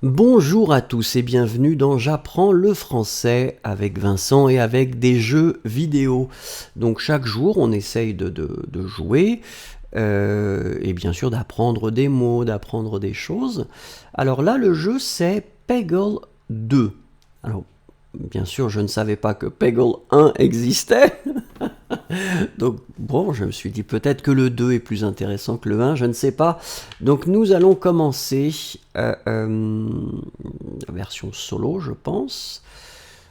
Bonjour à tous et bienvenue dans J'apprends le français avec Vincent et avec des jeux vidéo. Donc chaque jour on essaye de jouer et bien sûr d'apprendre des mots, d'apprendre des choses. Alors là le jeu c'est Peggle 2. Alors bien sûr je ne savais pas que Peggle 1 existait. Donc bon, je me suis dit peut-être que le 2 est plus intéressant que le 1, je ne sais pas. Donc nous allons commencer la version solo, je pense.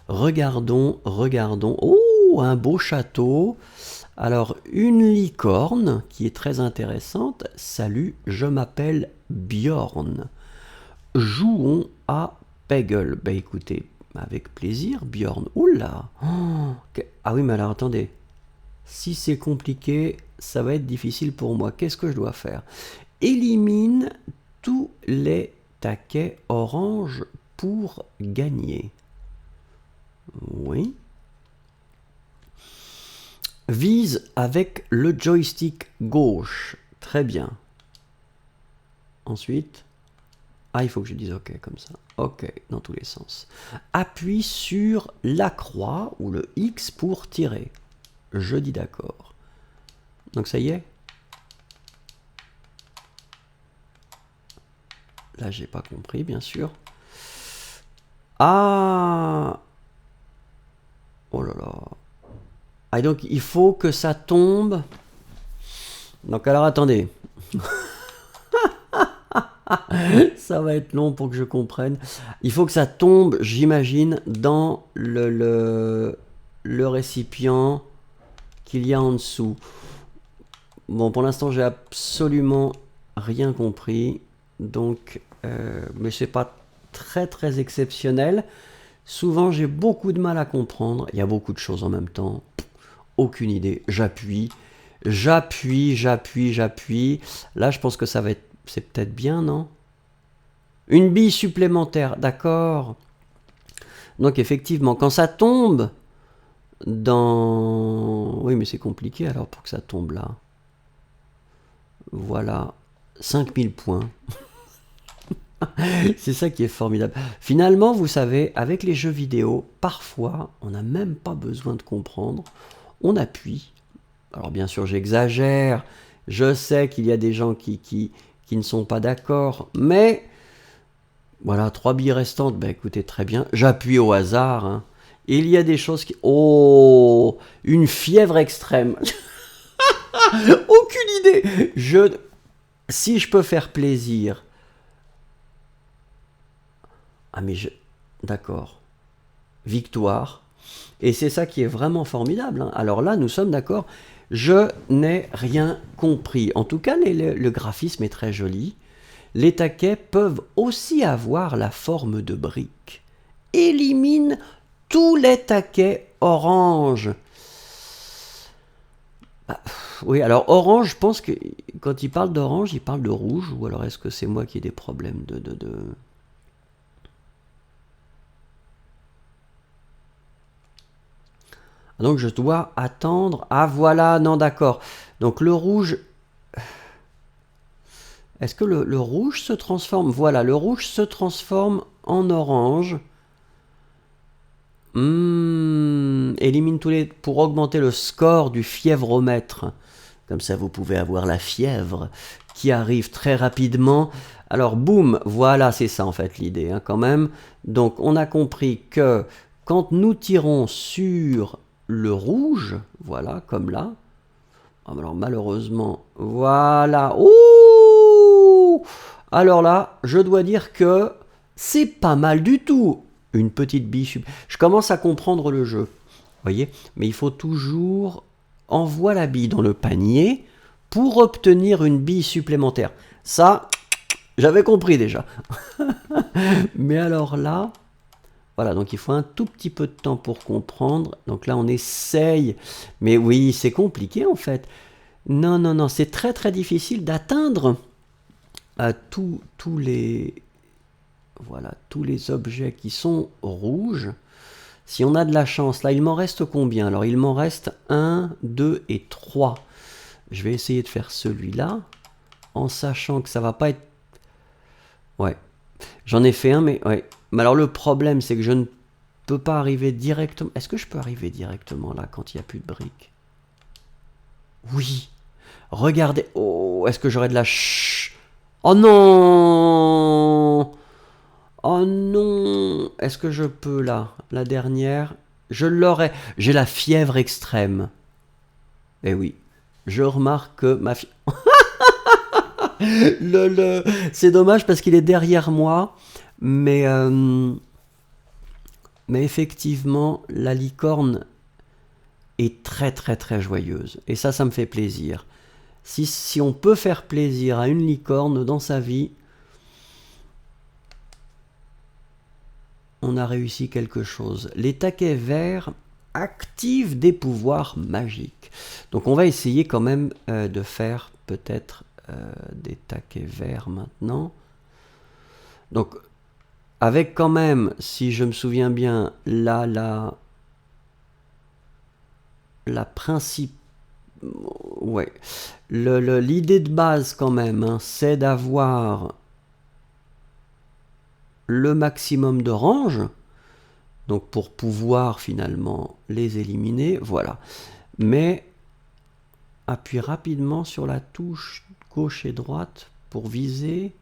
Regardons. Oh, un beau château. Alors, une licorne qui est très intéressante. Salut, je m'appelle Bjorn. Jouons à Peggle. Ben écoutez, avec plaisir, Bjorn. Oula. Ah oui, mais alors attendez. Si c'est compliqué, ça va être difficile pour moi. Qu'est-ce que je dois faire? Élimine tous les taquets orange pour gagner. Oui. Vise avec le joystick gauche. Très bien. Ensuite, il faut que je dise OK comme ça. OK, dans tous les sens. Appuie sur la croix ou le X pour tirer. Je dis d'accord. Donc ça y est. Là, j'ai pas compris, bien sûr. Ah! Oh là là. Ah, donc il faut que ça tombe. Donc alors attendez. Ça va être long pour que je comprenne. Il faut que ça tombe, j'imagine, dans le récipient qu'il y a en dessous. Bon, pour l'instant, j'ai absolument rien compris. Donc, mais c'est pas très exceptionnel. Souvent, j'ai beaucoup de mal à comprendre. Il y a beaucoup de choses en même temps. Aucune idée. J'appuie. Là, je pense que ça va être... C'est peut-être bien, non? Une bille supplémentaire, d'accord. Donc, effectivement, quand ça tombe dans... Oui, mais c'est compliqué alors pour que ça tombe là. Voilà. 5000 points. C'est ça qui est formidable. Finalement, vous savez, avec les jeux vidéo, parfois, on n'a même pas besoin de comprendre. On appuie. Alors bien sûr, j'exagère. Je sais qu'il y a des gens qui ne sont pas d'accord. Mais, voilà, 3 billes restantes. Ben écoutez, très bien. J'appuie au hasard. Hein. Et il y a des choses qui... Oh, une fièvre extrême. Aucune idée. Si je peux faire plaisir... Ah mais je... D'accord. Victoire. Et c'est ça qui est vraiment formidable. Hein. Alors là, nous sommes d'accord. Je n'ai rien compris. En tout cas, le graphisme est très joli. Les taquets peuvent aussi avoir la forme de briques. Élimine tous les taquets orange. Ah, oui, alors orange, je pense que quand il parle d'orange, il parle de rouge. Ou alors est-ce que c'est moi qui ai des problèmes de... Donc je dois attendre. Ah voilà, non d'accord. Donc le rouge... Est-ce que le rouge se transforme? Voilà, le rouge se transforme en orange. Élimine tous les... Pour augmenter le score du fiévromètre. Comme ça, vous pouvez avoir la fièvre qui arrive très rapidement. Alors, boum, voilà, c'est ça en fait l'idée, hein, quand même. Donc, on a compris que quand nous tirons sur le rouge, voilà, comme là. Alors, malheureusement, voilà. Ouh! Alors là, je dois dire que c'est pas mal du tout. Une petite bille. Je commence à comprendre le jeu. Vous voyez? Mais il faut toujours envoyer la bille dans le panier pour obtenir une bille supplémentaire. Ça, j'avais compris déjà. Mais alors là, voilà, donc il faut un tout petit peu de temps pour comprendre. Donc là, on essaye. Mais oui, c'est compliqué en fait. Non, c'est très difficile d'atteindre tous les... Voilà, tous les objets qui sont rouges. Si on a de la chance, là, il m'en reste combien? Alors, il m'en reste 1, 2 et 3. Je vais essayer de faire celui-là, en sachant que ça va pas être... Ouais. J'en ai fait un, mais ouais. Mais alors le problème, c'est que je ne peux pas arriver directement. Est-ce que je peux arriver directement là quand il n'y a plus de briques? Oui. Regardez. Oh, est-ce que j'aurais de la Oh non! Oh non! Est-ce que je peux là? La dernière? Je l'aurais. J'ai la fièvre extrême. Eh oui. Je remarque que ma fièvre. C'est dommage parce qu'il est derrière moi. Mais effectivement, la licorne est très très très joyeuse. Et ça me fait plaisir. Si on peut faire plaisir à une licorne dans sa vie, on a réussi quelque chose. Les taquets verts activent des pouvoirs magiques. Donc on va essayer quand même de faire peut-être des taquets verts maintenant. Donc avec quand même, si je me souviens bien, la principe... Ouais. L'idée de base quand même, hein, c'est d'avoir le maximum de range, donc pour pouvoir finalement les éliminer, voilà. Mais appuie rapidement sur la touche gauche et droite pour viser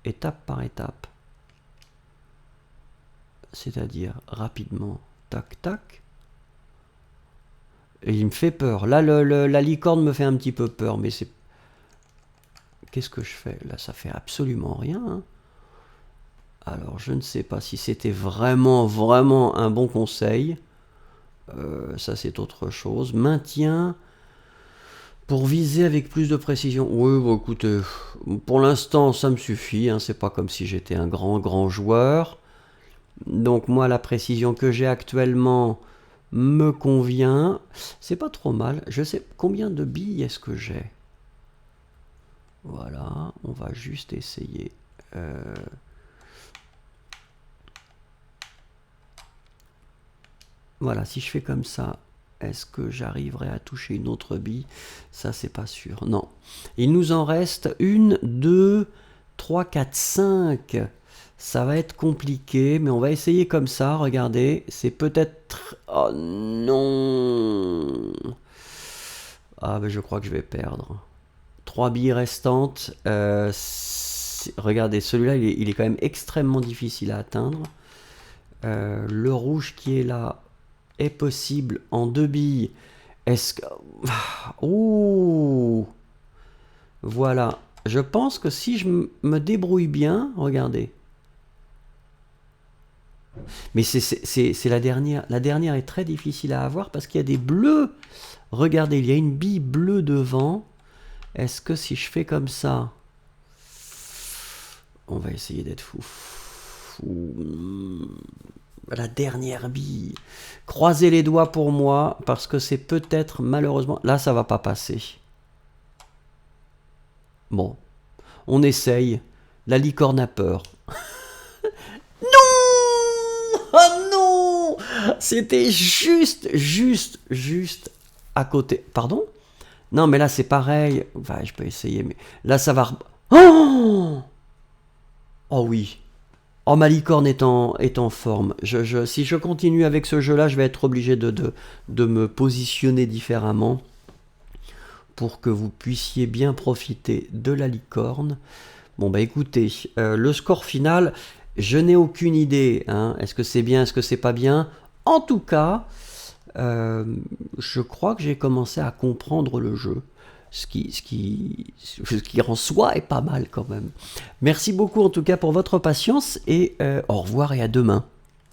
étape par étape. C'est-à-dire rapidement, tac tac. Et il me fait peur. Là, la licorne me fait un petit peu peur, mais c'est... Qu'est-ce que je fais? Là, ça fait absolument rien, hein. Alors, je ne sais pas si c'était vraiment, vraiment un bon conseil. Ça, c'est autre chose. Maintien pour viser avec plus de précision. Oui, bon, écoutez, pour l'instant, ça me suffit, hein. C'est pas comme si j'étais un grand joueur. Donc, moi, la précision que j'ai actuellement me convient. C'est pas trop mal. Je sais combien de billes est-ce que j'ai. Voilà, on va juste essayer. Voilà, si je fais comme ça, est-ce que j'arriverai à toucher une autre bille? Ça, c'est pas sûr. Non. Il nous en reste 1, 2, 3, 4, 5. Ça va être compliqué, mais on va essayer comme ça. Regardez, c'est peut-être... Oh non! Ah, ben je crois que je vais perdre. 3 billes restantes. Regardez, celui-là, il est quand même extrêmement difficile à atteindre. Le rouge qui est là est possible en 2 billes. Est-ce que... Ouh! Voilà. Je pense que si je me débrouille bien, regardez. Mais c'est la dernière. La dernière est très difficile à avoir parce qu'il y a des bleus. Regardez, il y a une bille bleue devant. Est-ce que si je fais comme ça... On va essayer d'être fou. La dernière bille. Croisez les doigts pour moi, parce que c'est peut-être, malheureusement... Là, ça va pas passer. Bon. On essaye. La licorne a peur. Non! Oh non! C'était juste à côté. Pardon? Non, mais là, c'est pareil. Enfin, je peux essayer, mais... Là, ça va... Oh! Oh oui. Oh, ma licorne est en forme. Si je continue avec ce jeu-là, je vais être obligé de me positionner différemment pour que vous puissiez bien profiter de la licorne. Bon, bah écoutez, le score final, je n'ai aucune idée, hein. Est-ce que c'est bien, est-ce que c'est pas bien? En tout cas, je crois que j'ai commencé à comprendre le jeu. Ce qui en soi est pas mal quand même. Merci beaucoup en tout cas pour votre patience et au revoir et à demain.